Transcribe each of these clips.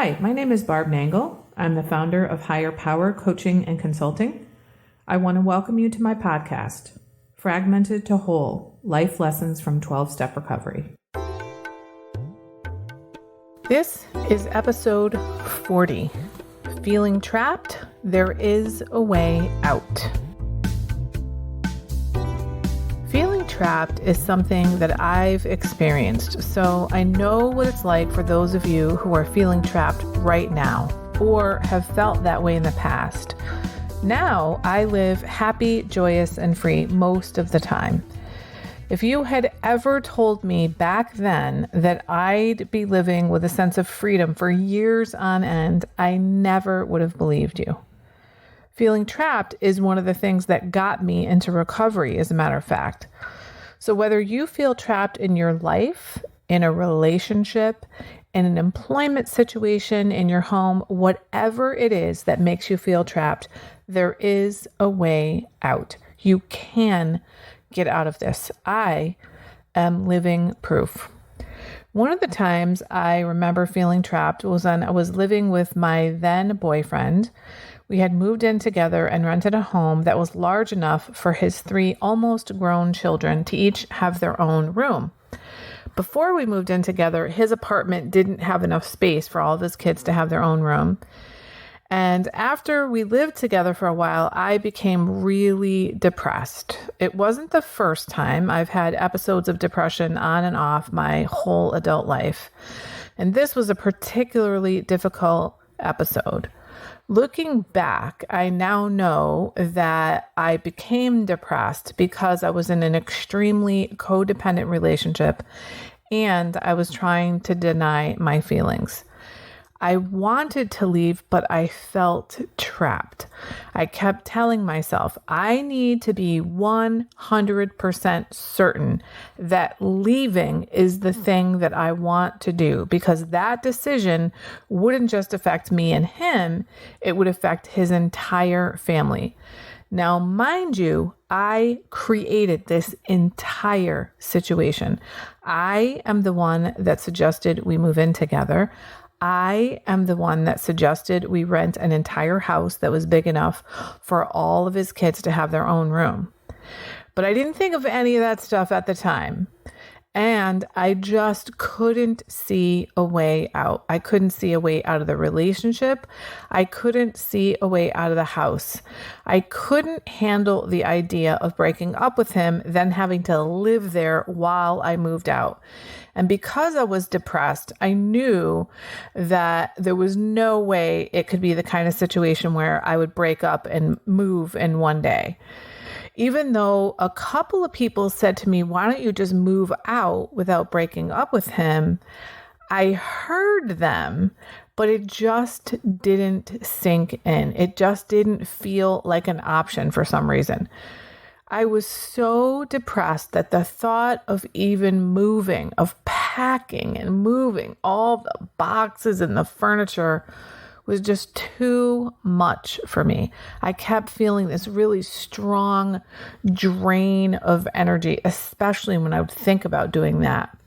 Hi, my name is Barb Nangle. I'm the founder of Higher Power Coaching and Consulting. I want to welcome you to my podcast, Fragmented to Whole, Life Lessons from 12-Step Recovery. This is episode 40. Feeling trapped? There is a way out. Feeling trapped is something that I've experienced, so I know what it's like for those of you who are feeling trapped right now or have felt that way in the past. Now I live happy, joyous, and free most of the time. If you had ever told me back then that I'd be living with a sense of freedom for years on end, I never would have believed you. Feeling trapped is one of the things that got me into recovery, as a matter of fact. So whether you feel trapped in your life, in a relationship, in an employment situation, in your home, whatever it is that makes you feel trapped, there is a way out. You can get out of this. I am living proof. One of the times I remember feeling trapped was when I was living with my then boyfriend. We had moved in together and rented a home that was large enough for his 3 almost grown children to each have their own room. Before we moved in together, his apartment didn't have enough space for all of his kids to have their own room. And after we lived together for a while, I became really depressed. It wasn't the first time. I've had episodes of depression on and off my whole adult life. And this was a particularly difficult episode. Looking back, I now know that I became depressed because I was in an extremely codependent relationship and I was trying to deny my feelings. I wanted to leave, but I felt trapped. I kept telling myself, I need to be 100% certain that leaving is the thing that I want to do, because that decision wouldn't just affect me and him, it would affect his entire family. Now, mind you, I created this entire situation. I am the one that suggested we move in together. I am the one that suggested we rent an entire house that was big enough for all of his kids to have their own room. But I didn't think of any of that stuff at the time. And I just couldn't see a way out. I couldn't see a way out of the relationship. I couldn't see a way out of the house. I couldn't handle the idea of breaking up with him, then having to live there while I moved out. And because I was depressed, I knew that there was no way it could be the kind of situation where I would break up and move in one day. Even though a couple of people said to me, why don't you just move out without breaking up with him? I heard them, but it just didn't sink in. It just didn't feel like an option for some reason. I was so depressed that the thought of even moving, of packing and moving all the boxes and the furniture was just too much for me. I kept feeling this really strong drain of energy, especially when I would think about doing that.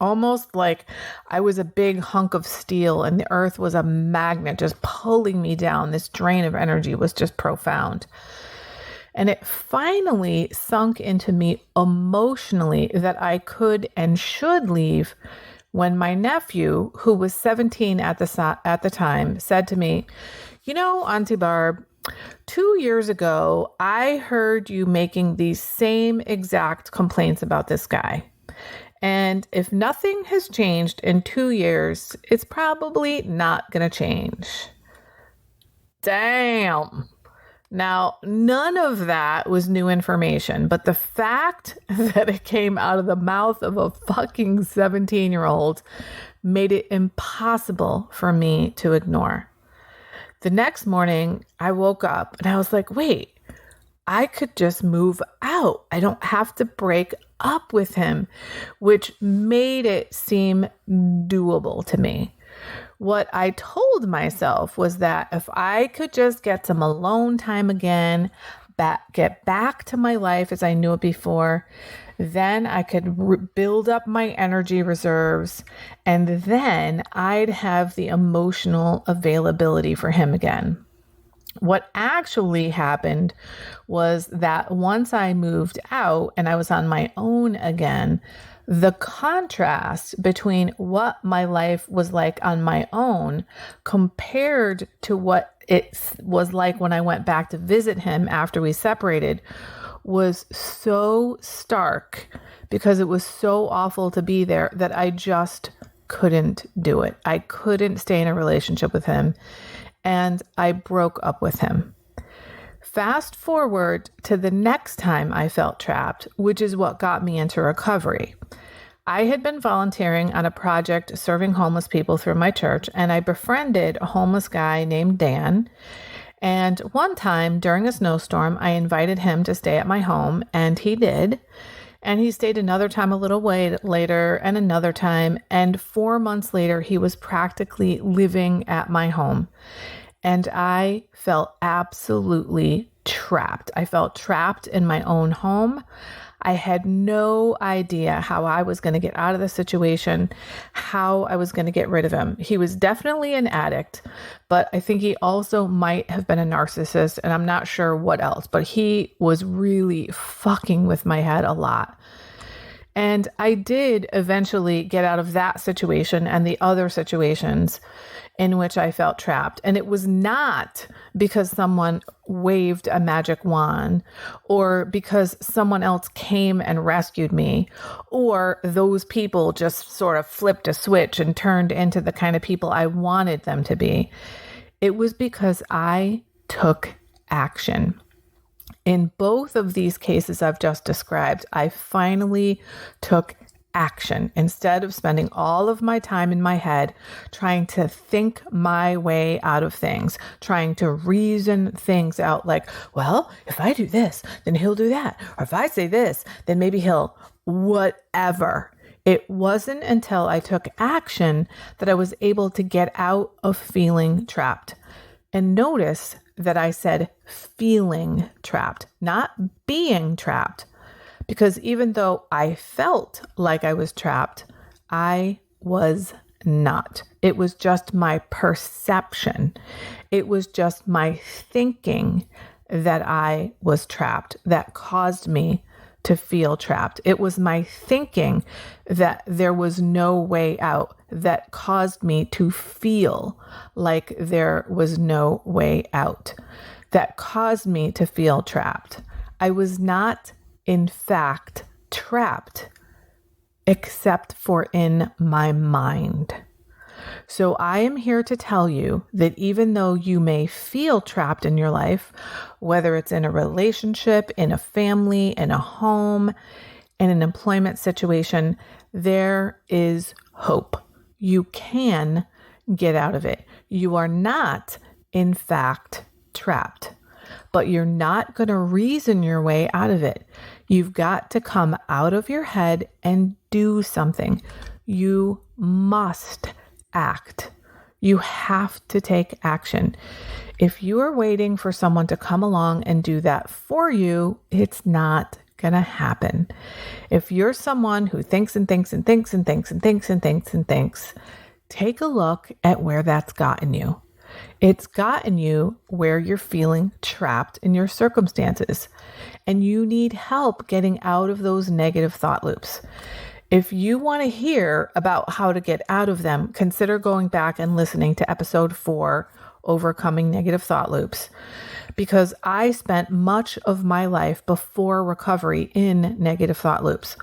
Almost like I was a big hunk of steel and the earth was a magnet just pulling me down. This drain of energy was just profound. And it finally sunk into me emotionally that I could and should leave when my nephew, who was 17 at the time, said to me, you know, Auntie Barb, 2 years ago, I heard you making these same exact complaints about this guy. And if nothing has changed in 2 years, it's probably not going to change. Damn. Now, none of that was new information, but the fact that it came out of the mouth of a fucking 17-year-old made it impossible for me to ignore. The next morning, I woke up and I was like, wait, I could just move out. I don't have to break up with him, which made it seem doable to me. What I told myself was that if I could just get some alone time again, get back to my life as I knew it before. Then I could build up my energy reserves, and then I'd have the emotional availability for him again. What actually happened was that once I moved out and I was on my own again, the contrast between what my life was like on my own compared to what it was like when I went back to visit him after we separated was so stark, because it was so awful to be there, that I just couldn't do it. I couldn't stay in a relationship with him, and I broke up with him. Fast forward to the next time I felt trapped, which is what got me into recovery. I had been volunteering on a project serving homeless people through my church, and I befriended a homeless guy named Dan. And one time during a snowstorm, I invited him to stay at my home, and he did. And he stayed another time a little way later, and another time. And 4 months later, he was practically living at my home. And I felt absolutely trapped. I felt trapped in my own home. I had no idea how I was going to get out of the situation, how I was going to get rid of him. He was definitely an addict, but I think he also might have been a narcissist, and I'm not sure what else, but he was really fucking with my head a lot. And I did eventually get out of that situation and the other situations in which I felt trapped. And it was not because someone waved a magic wand, or because someone else came and rescued me, or those people just sort of flipped a switch and turned into the kind of people I wanted them to be. It was because I took action. In both of these cases I've just described, I finally took action instead of spending all of my time in my head trying to think my way out of things, trying to reason things out like, well, if I do this, then he'll do that. Or if I say this, then maybe he'll whatever. It wasn't until I took action that I was able to get out of feeling trapped. And notice that I said feeling trapped, not being trapped. Because even though I felt like I was trapped, I was not. It was just my perception. It was just my thinking that I was trapped that caused me to feel trapped. It was my thinking that there was no way out that caused me to feel like there was no way out, that caused me to feel trapped. I was not, in fact, trapped, except for in my mind. So I am here to tell you that even though you may feel trapped in your life, whether it's in a relationship, in a family, in a home, in an employment situation, there is hope. You can get out of it. You are not, in fact, trapped, but you're not going to reason your way out of it. You've got to come out of your head and do something. You must act. You have to take action. If you are waiting for someone to come along and do that for you, it's not going to happen. If you're someone who thinks and thinks and thinks and thinks and thinks and thinks and thinks, take a look at where that's gotten you. It's gotten you where you're feeling trapped in your circumstances, and you need help getting out of those negative thought loops. If you want to hear about how to get out of them, consider going back and listening to episode 4, Overcoming Negative Thought Loops, because I spent much of my life before recovery in negative thought loops.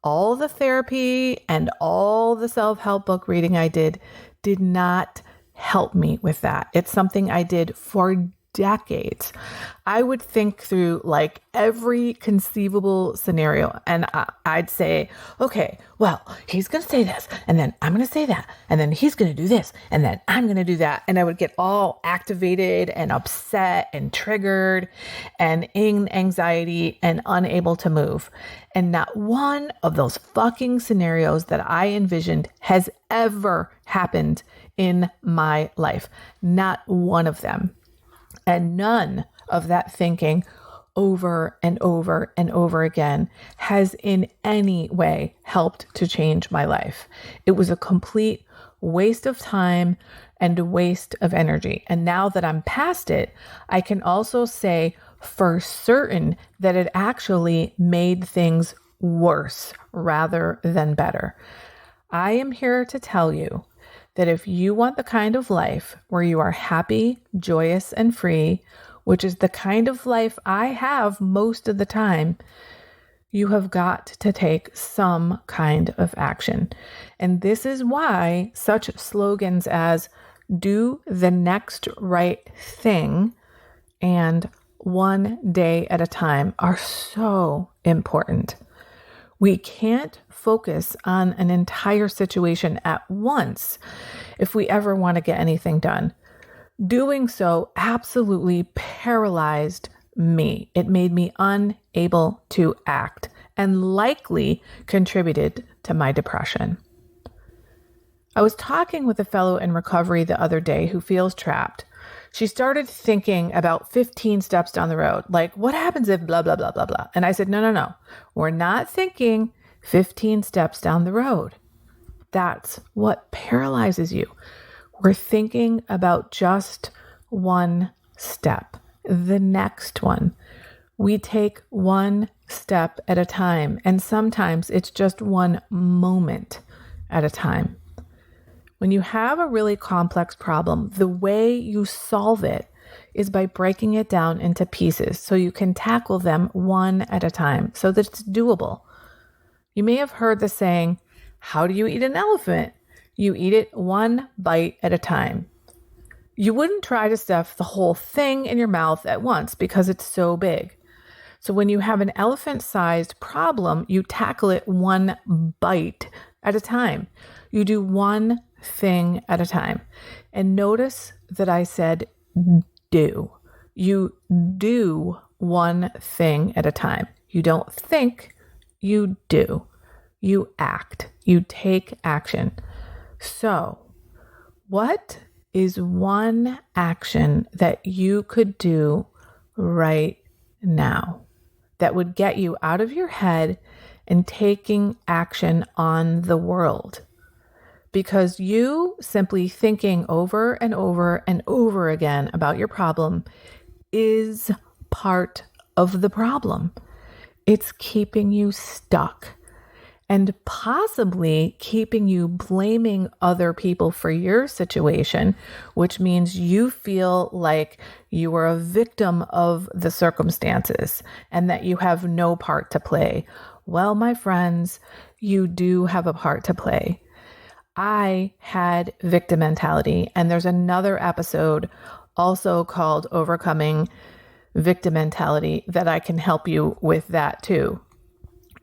All the therapy and all the self-help book reading I did not help me with that. It's something I did for decades. I would think through like every conceivable scenario, and I'd say, okay, well, he's going to say this, and then I'm going to say that, and then he's going to do this, and then I'm going to do that. And I would get all activated and upset and triggered and in anxiety and unable to move. And not one of those fucking scenarios that I envisioned has ever happened in my life. Not one of them. And none of that thinking over and over and over again has in any way helped to change my life. It was a complete waste of time and a waste of energy. And now that I'm past it, I can also say for certain that it actually made things worse rather than better. I am here to tell you that if you want the kind of life where you are happy, joyous, and free, which is the kind of life I have most of the time, you have got to take some kind of action. And this is why such slogans as do the next right thing and one day at a time are so important. We can't focus on an entire situation at once if we ever want to get anything done. Doing so absolutely paralyzed me. It made me unable to act and likely contributed to my depression. I was talking with a fellow in recovery the other day who feels trapped. She started thinking about 15 steps down the road, like what happens if blah, blah, blah, blah, blah. And I said, no. We're not thinking 15 steps down the road. That's what paralyzes you. We're thinking about just one step, the next one. We take one step at a time, and sometimes it's just one moment at a time. When you have a really complex problem, the way you solve it is by breaking it down into pieces so you can tackle them one at a time so that it's doable. You may have heard the saying, how do you eat an elephant? You eat it one bite at a time. You wouldn't try to stuff the whole thing in your mouth at once because it's so big. So when you have an elephant-sized problem, you tackle it one bite at a time. You do one thing at a time. And notice that I said do. You do one thing at a time. You don't think, you do. You act. You take action. So, what is one action that you could do right now that would get you out of your head and taking action on the world? Because you simply thinking over and over and over again about your problem is part of the problem. It's keeping you stuck and possibly keeping you blaming other people for your situation, which means you feel like you are a victim of the circumstances and that you have no part to play. Well, my friends, you do have a part to play. I had victim mentality, and there's another episode also called Overcoming Victim Mentality that I can help you with that too.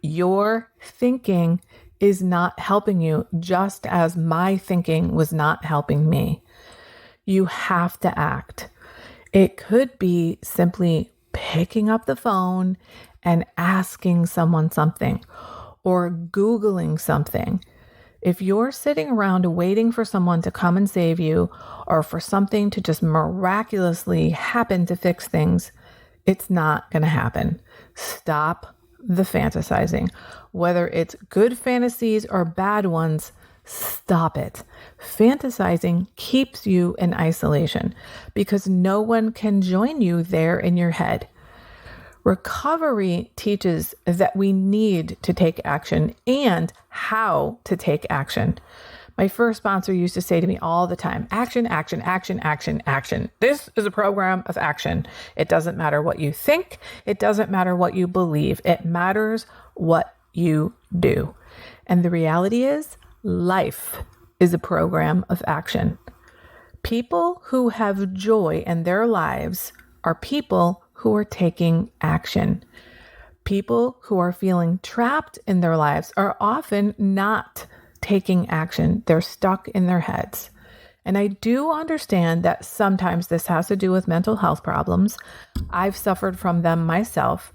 Your thinking is not helping you, just as my thinking was not helping me. You have to act. It could be simply picking up the phone and asking someone something or Googling something. If you're sitting around waiting for someone to come and save you or for something to just miraculously happen to fix things, it's not going to happen. Stop the fantasizing. Whether it's good fantasies or bad ones, stop it. Fantasizing keeps you in isolation because no one can join you there in your head. Recovery teaches that we need to take action and how to take action. My first sponsor used to say to me all the time, action, action, action, action, action. This is a program of action. It doesn't matter what you think. It doesn't matter what you believe. It matters what you do. And the reality is, life is a program of action. People who have joy in their lives are people who are taking action. People who are feeling trapped in their lives are often not taking action. They're stuck in their heads. And I do understand that sometimes this has to do with mental health problems. I've suffered from them myself.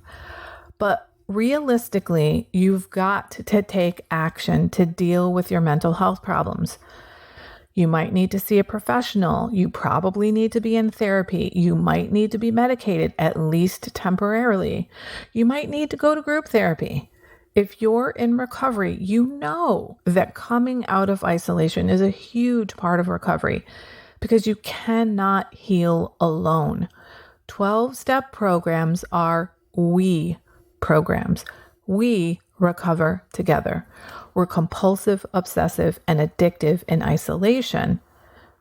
But realistically, you've got to take action to deal with your mental health problems. You might need to see a professional. You probably need to be in therapy. You might need to be medicated, at least temporarily. You might need to go to group therapy. If you're in recovery, you know that coming out of isolation is a huge part of recovery because you cannot heal alone. 12-step programs are we programs. We recover together. We're compulsive, obsessive, and addictive in isolation.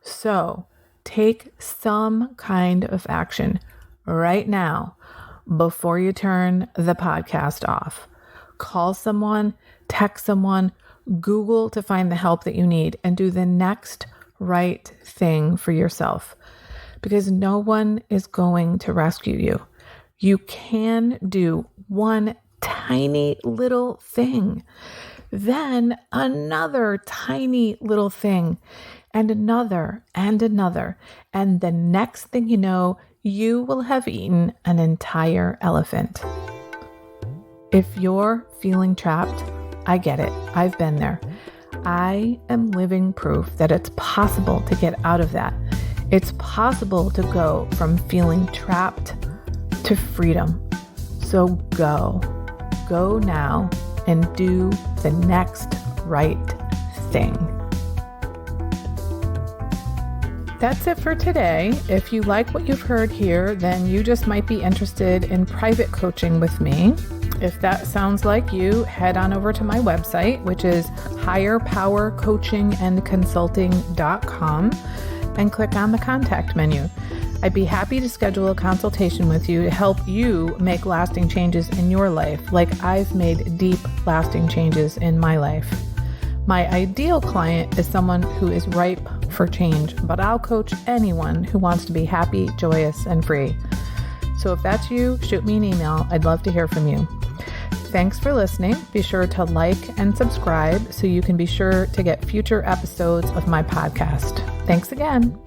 So take some kind of action right now before you turn the podcast off. Call someone, text someone, Google to find the help that you need, and do the next right thing for yourself. Because no one is going to rescue you. You can do one tiny little thing, then another tiny little thing, and another, and another. And the next thing you know, you will have eaten an entire elephant. If you're feeling trapped, I get it. I've been there. I am living proof that it's possible to get out of that. It's possible to go from feeling trapped to freedom. So go now and do the next right thing. That's it for today. If you like what you've heard here, then you just might be interested in private coaching with me. If that sounds like you, head on over to my website, which is higherpowercoachingandconsulting.com, and click on the contact menu. I'd be happy to schedule a consultation with you to help you make lasting changes in your life, like I've made deep, lasting changes in my life. My ideal client is someone who is ripe for change, but I'll coach anyone who wants to be happy, joyous, and free. So if that's you, shoot me an email. I'd love to hear from you. Thanks for listening. Be sure to like and subscribe so you can be sure to get future episodes of my podcast. Thanks again.